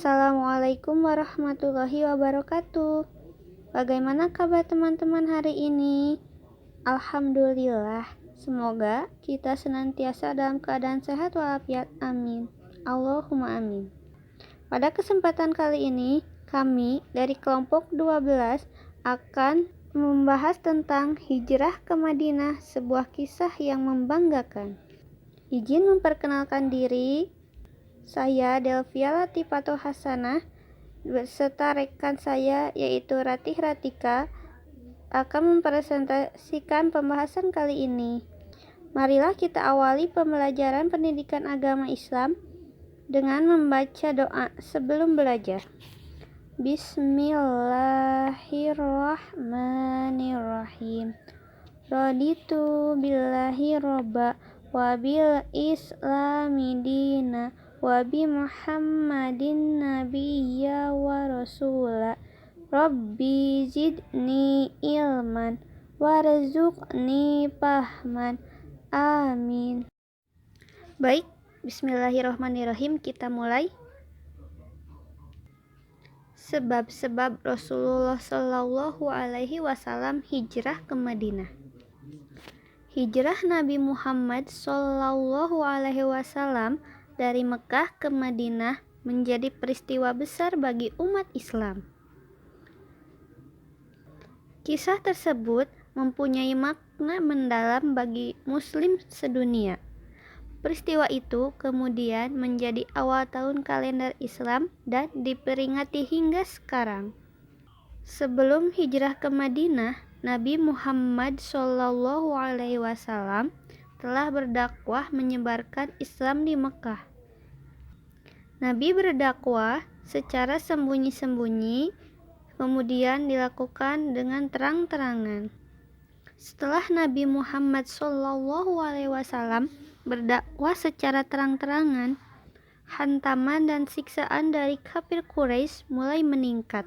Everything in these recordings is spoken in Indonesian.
Assalamualaikum warahmatullahi wabarakatuh. Bagaimana kabar teman-teman hari ini? Alhamdulillah. Semoga kita senantiasa dalam keadaan sehat walafiat. Amin. Allahumma amin. Pada kesempatan kali ini, kami dari kelompok 12 akan membahas tentang hijrah ke Madinah, sebuah kisah yang membanggakan. Izin memperkenalkan diri. Saya Delvia Latifato Hasanah beserta rekan saya yaitu Ratih Ratika akan mempresentasikan pembahasan kali ini. Marilah kita awali pembelajaran pendidikan agama Islam dengan membaca doa sebelum belajar. Bismillahirrahmanirrahim. Raditu billahi robba wa bil islami dina wa bi Muhammadin nabiyya wa rasula. Rabbi zidni ilman warzuqni fahman. Amin. Baik, bismillahirrahmanirrahim, kita mulai. Sebab-sebab Rasulullah Shallallahu Alaihi Wasallam hijrah ke Madinah. Hijrah Nabi Muhammad Shallallahu Alaihi Wasallam dari Mekah ke Madinah menjadi peristiwa besar bagi umat Islam. Kisah tersebut mempunyai makna mendalam bagi Muslim sedunia. Peristiwa itu kemudian menjadi awal tahun kalender Islam dan diperingati hingga sekarang. Sebelum hijrah ke Madinah, Nabi Muhammad Shallallahu Alaihi Wasallam telah berdakwah menyebarkan Islam di Mekah. Nabi berdakwah secara sembunyi-sembunyi, kemudian dilakukan dengan terang-terangan. Setelah Nabi Muhammad Shallallahu Alaihi Wasallam berdakwah secara terang-terangan, hantaman dan siksaan dari kafir Quraisy mulai meningkat.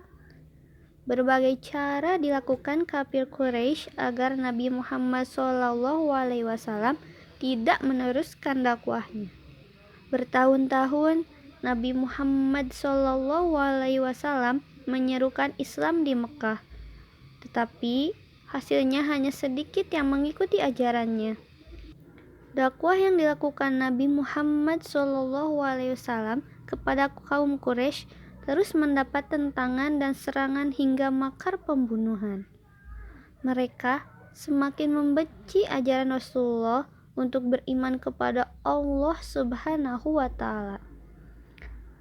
Berbagai cara dilakukan kafir Quraisy agar Nabi Muhammad SAW tidak meneruskan dakwahnya. Bertahun-tahun Nabi Muhammad SAW menyerukan Islam di Mekah, tetapi hasilnya hanya sedikit yang mengikuti ajarannya. Dakwah yang dilakukan Nabi Muhammad SAW kepada kaum Quraisy terus mendapat tentangan dan serangan hingga makar pembunuhan. Mereka semakin membenci ajaran Rasulullah untuk beriman kepada Allah Subhanahu wa Ta'ala.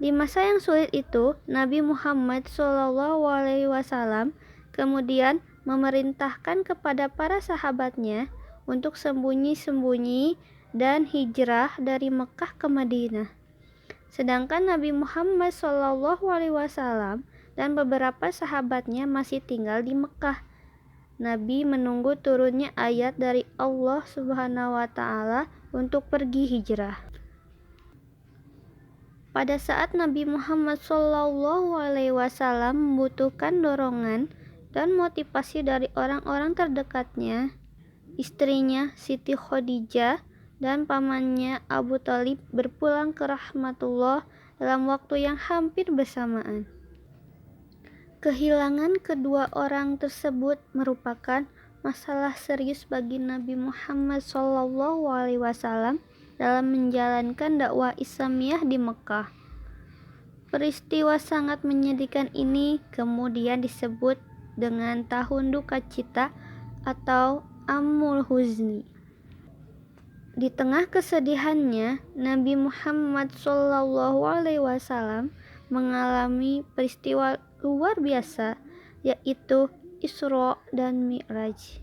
Di masa yang sulit itu, Nabi Muhammad SAW kemudian memerintahkan kepada para sahabatnya untuk sembunyi-sembunyi dan hijrah dari Mekah ke Madinah. Sedangkan Nabi Muhammad SAW dan beberapa sahabatnya masih tinggal di Mekah. Nabi menunggu turunnya ayat dari Allah Subhanahu wa Ta'ala untuk pergi hijrah. Pada saat Nabi Muhammad SAW membutuhkan dorongan dan motivasi dari orang-orang terdekatnya, istrinya Siti Khadijah dan pamannya Abu Thalib berpulang ke rahmatullah dalam waktu yang hampir bersamaan. Kehilangan kedua orang tersebut merupakan masalah serius bagi Nabi Muhammad SAW dalam menjalankan dakwah Islamiyah di Mekah. Peristiwa sangat menyedihkan ini kemudian disebut dengan tahun duka cita atau Amul Huzni. Di tengah kesedihannya, Nabi Muhammad SAW mengalami peristiwa luar biasa, yaitu Isra dan Mi'raj.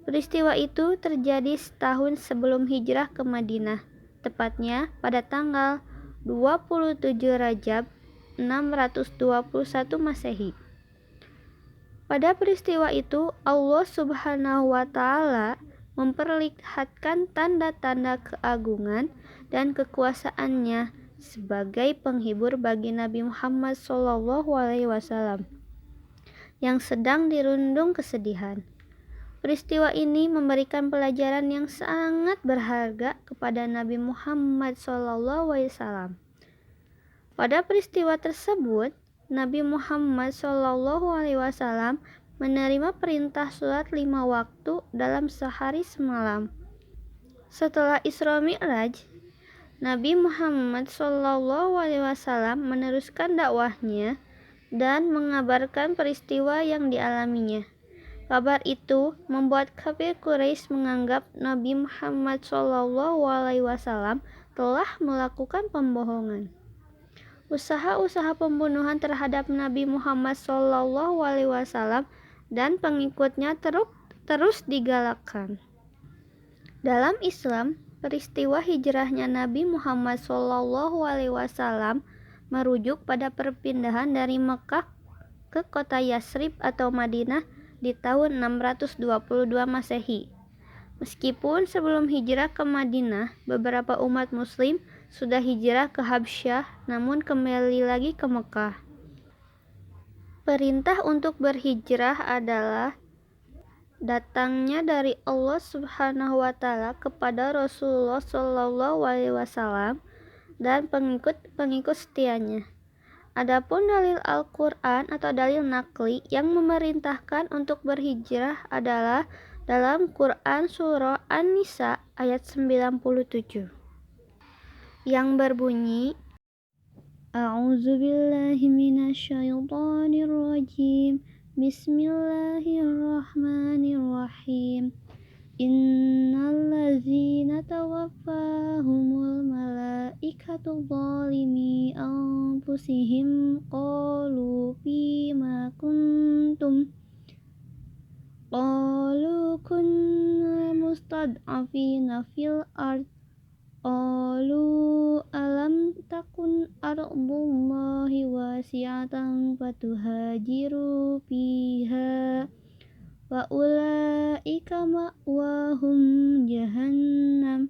Peristiwa itu terjadi setahun sebelum hijrah ke Madinah, tepatnya pada tanggal 27 Rajab 621 Masehi. Pada peristiwa itu, Allah Subhanahu wa Ta'ala memperlihatkan tanda-tanda keagungan dan kekuasaannya sebagai penghibur bagi Nabi Muhammad SAW yang sedang dirundung kesedihan. Peristiwa ini memberikan pelajaran yang sangat berharga kepada Nabi Muhammad SAW. Pada peristiwa tersebut, Nabi Muhammad SAW menerima perintah sholat 5 waktu dalam sehari semalam. Setelah Isra Mi'raj, Nabi Muhammad SAW meneruskan dakwahnya dan mengabarkan peristiwa yang dialaminya. Kabar itu membuat kafir Quraisy menganggap Nabi Muhammad SAW telah melakukan pembohongan. Usaha-usaha pembunuhan terhadap Nabi Muhammad SAW dan pengikutnya terus digalakkan. Dalam Islam, peristiwa hijrahnya Nabi Muhammad SAW merujuk pada perpindahan dari Mekah ke kota Yasrib atau Madinah di tahun 622 Masehi. Meskipun sebelum hijrah ke Madinah, beberapa umat muslim sudah hijrah ke Habsyah, namun kembali lagi ke Mekah. Perintah untuk berhijrah adalah datangnya dari Allah Subhanahu wa taala kepada Rasulullah SAW dan pengikut setianya. Adapun dalil Al-Qur'an atau dalil naqli yang memerintahkan untuk berhijrah adalah dalam Quran surah An-Nisa ayat 97 yang berbunyi A'udzubillahi minasyaitonirrajim. Bismillahirrahmanirrahim. Innallazina tawaffahumul malaikatu zalimi anfusihim qalu fima kuntum qalu kunna mustad'afina fil ard qalu alam takun ardullahi wasi'atan fatuhajiru fiha wa ulaika ma'wahum jahannam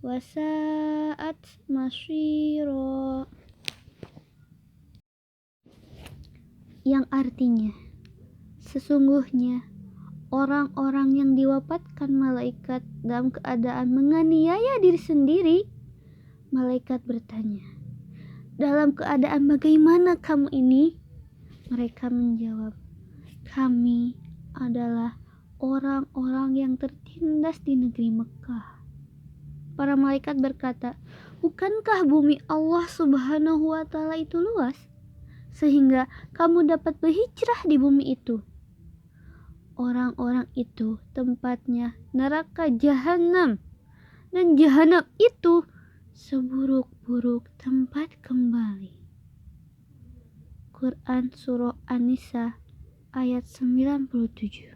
wa sa'at masyira, yang artinya sesungguhnya orang-orang yang diwafatkan malaikat dalam keadaan menganiaya diri sendiri. Malaikat bertanya, dalam keadaan bagaimana kamu ini? Mereka menjawab, kami adalah orang-orang yang tertindas di negeri Mekah. Para malaikat berkata, bukankah bumi Allah Subhanahu wa taala itu luas sehingga kamu dapat berhijrah di bumi itu? Orang-orang itu tempatnya neraka jahanam, dan jahanam itu seburuk-buruk tempat kembali. Quran surah An-Nisa ayat 97.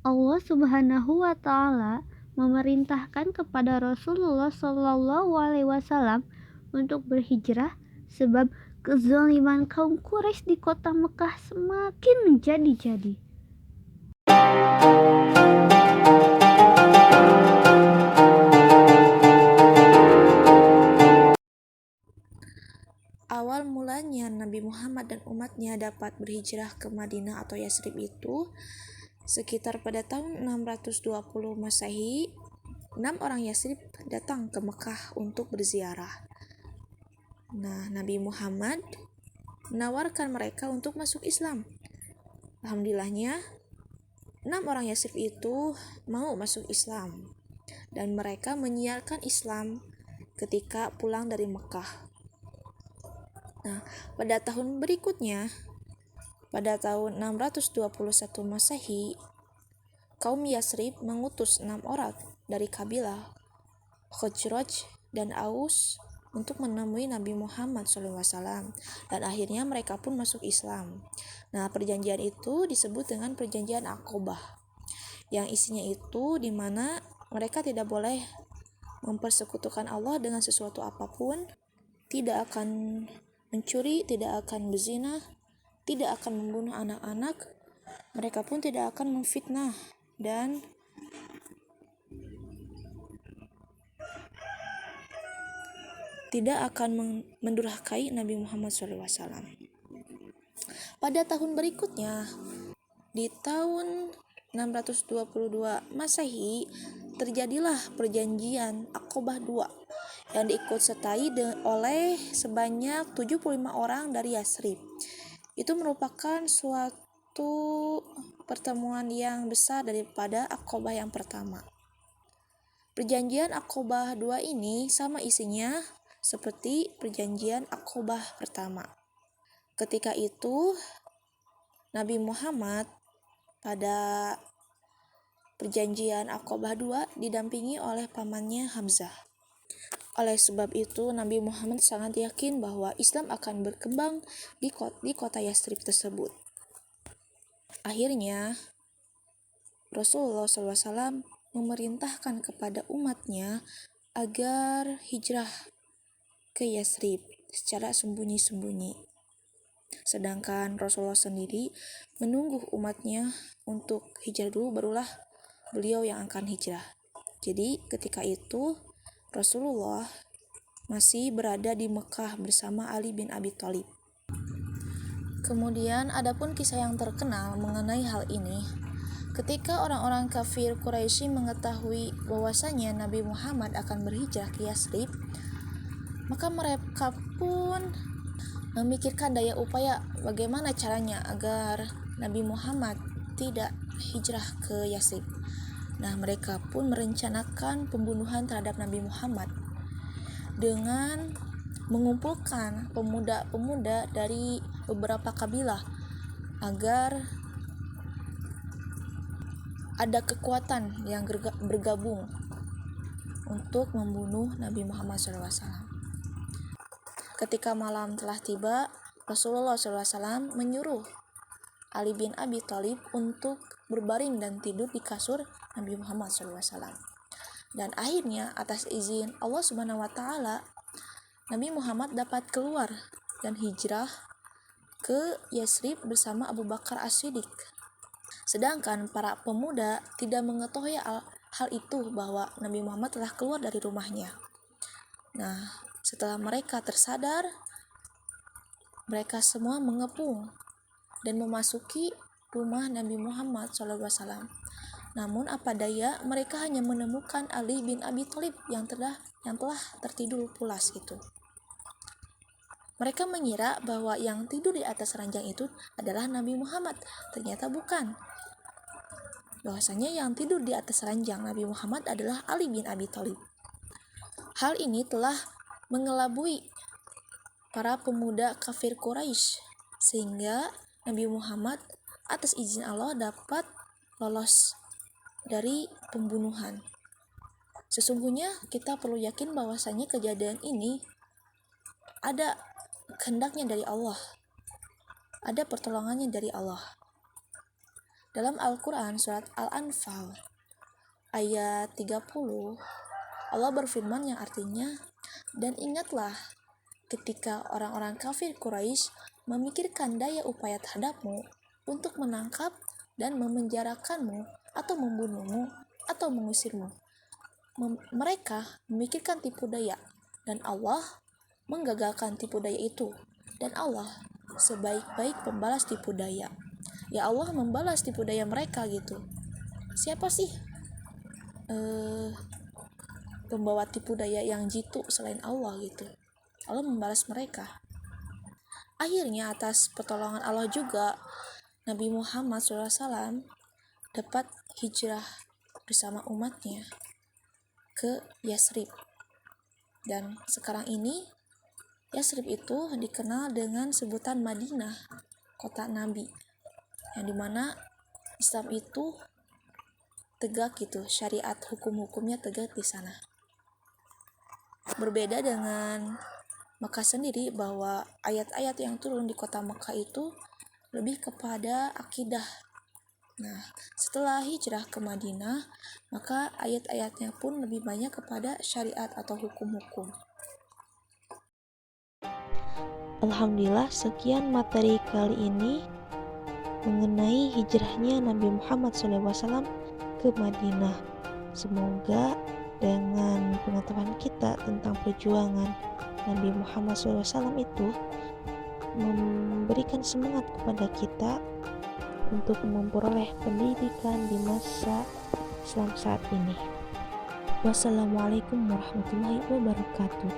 Allah Subhanahu wa taala memerintahkan kepada Rasulullah SAW untuk berhijrah sebab kezaliman kaum Quraisy di kota Mekah semakin menjadi-jadi. Awal mulanya Nabi Muhammad dan umatnya dapat berhijrah ke Madinah atau Yasrib itu sekitar pada tahun 620 Masehi. 6 orang Yasrib datang ke Mekah untuk berziarah. Nah, Nabi Muhammad menawarkan mereka untuk masuk Islam. Alhamdulillahnya 6 orang Yasrib itu mau masuk Islam dan mereka menyiarkan Islam ketika pulang dari Mekah. Nah, pada tahun berikutnya, pada tahun 621 Masehi, kaum Yasrib mengutus 6 orang dari kabilah Khazraj dan Aus untuk menemui Nabi Muhammad SAW, dan akhirnya mereka pun masuk Islam. Nah, perjanjian itu disebut dengan perjanjian Aqobah, yang isinya itu di mana mereka tidak boleh mempersekutukan Allah dengan sesuatu apapun, tidak akan mencuri, tidak akan berzina, tidak akan membunuh anak-anak, mereka pun tidak akan memfitnah dan tidak akan mendurhakai Nabi Muhammad SAW. Pada tahun berikutnya, di tahun 622 Masehi, terjadilah perjanjian Aqobah II, yang diikutsertai oleh sebanyak 75 orang dari Yasrib. Itu merupakan suatu pertemuan yang besar daripada Aqobah yang pertama. Perjanjian Aqobah 2 ini sama isinya seperti perjanjian Aqobah pertama. Ketika itu Nabi Muhammad pada perjanjian Aqobah 2 didampingi oleh pamannya Hamzah. Oleh sebab itu, Nabi Muhammad sangat yakin bahwa Islam akan berkembang di kota Yasrib tersebut. Akhirnya, Rasulullah SAW memerintahkan kepada umatnya agar hijrah ke Yasrib secara sembunyi-sembunyi. Sedangkan Rasulullah sendiri menunggu umatnya untuk hijrah dulu, barulah beliau yang akan hijrah. Jadi ketika itu Rasulullah masih berada di Mekah bersama Ali bin Abi Thalib. Kemudian adapun kisah yang terkenal mengenai hal ini, ketika orang-orang kafir Quraisy mengetahui bahwasanya Nabi Muhammad akan berhijrah ke Yasrib, maka mereka pun memikirkan daya upaya bagaimana caranya agar Nabi Muhammad tidak hijrah ke Yasrib. Nah, mereka pun merencanakan pembunuhan terhadap Nabi Muhammad dengan mengumpulkan pemuda-pemuda dari beberapa kabilah agar ada kekuatan yang bergabung untuk membunuh Nabi Muhammad SAW. Ketika malam telah tiba, Rasulullah SAW menyuruh Ali bin Abi Thalib untuk berbaring dan tidur di kasur Nabi Muhammad SAW. Dan akhirnya atas izin Allah Subhanahu wa Ta'ala, Nabi Muhammad dapat keluar dan hijrah ke Yasrib bersama Abu Bakar As-Siddiq. Sedangkan para pemuda tidak mengetahui hal itu, bahwa Nabi Muhammad telah keluar dari rumahnya. Nah, setelah mereka tersadar, mereka semua mengepung dan memasuki rumah Nabi Muhammad SAW. Namun apa daya, mereka hanya menemukan Ali bin Abi Thalib yang telah tertidur pulas gitu. Mereka mengira bahwa yang tidur di atas ranjang itu adalah Nabi Muhammad. Ternyata bukan. Bahwasanya yang tidur di atas ranjang Nabi Muhammad adalah Ali bin Abi Thalib. Hal ini telah mengelabui para pemuda kafir Quraisy, sehingga Nabi Muhammad atas izin Allah dapat lolos dari pembunuhan. Sesungguhnya kita perlu yakin bahwasanya kejadian ini ada kehendaknya dari Allah, ada pertolongannya dari Allah. Dalam Al-Quran surat Al-Anfal ayat 30, Allah berfirman yang artinya, dan ingatlah ketika orang-orang kafir Quraisy memikirkan daya upaya terhadapmu untuk menangkap dan memenjarakanmu atau membunuhmu atau mengusirmu. Mereka memikirkan tipu daya, dan Allah menggagalkan tipu daya itu. Dan Allah sebaik-baik pembalas tipu daya. Ya Allah membalas tipu daya mereka gitu. Siapa sih pembawa tipu daya yang jitu selain Allah gitu? Allah membalas mereka. Akhirnya atas pertolongan Allah juga, Nabi Muhammad SAW dapat hijrah bersama umatnya ke Yasrib. Dan sekarang ini Yasrib itu dikenal dengan sebutan Madinah, kota Nabi, yang dimana Islam itu tegak gitu, syariat hukum-hukumnya tegak di sana. Berbeda dengan Mekah sendiri, bahwa ayat-ayat yang turun di kota Mekah itu lebih kepada akidah. Nah, setelah hijrah ke Madinah, maka ayat-ayatnya pun lebih banyak kepada syariat atau hukum-hukum. Alhamdulillah, sekian materi kali ini mengenai hijrahnya Nabi Muhammad SAW ke Madinah. Semoga dengan pengetahuan kita tentang perjuangan Nabi Muhammad SAW itu memberikan semangat kepada kita untuk memperoleh pendidikan di masa Islam saat ini. Wassalamualaikum warahmatullahi wabarakatuh.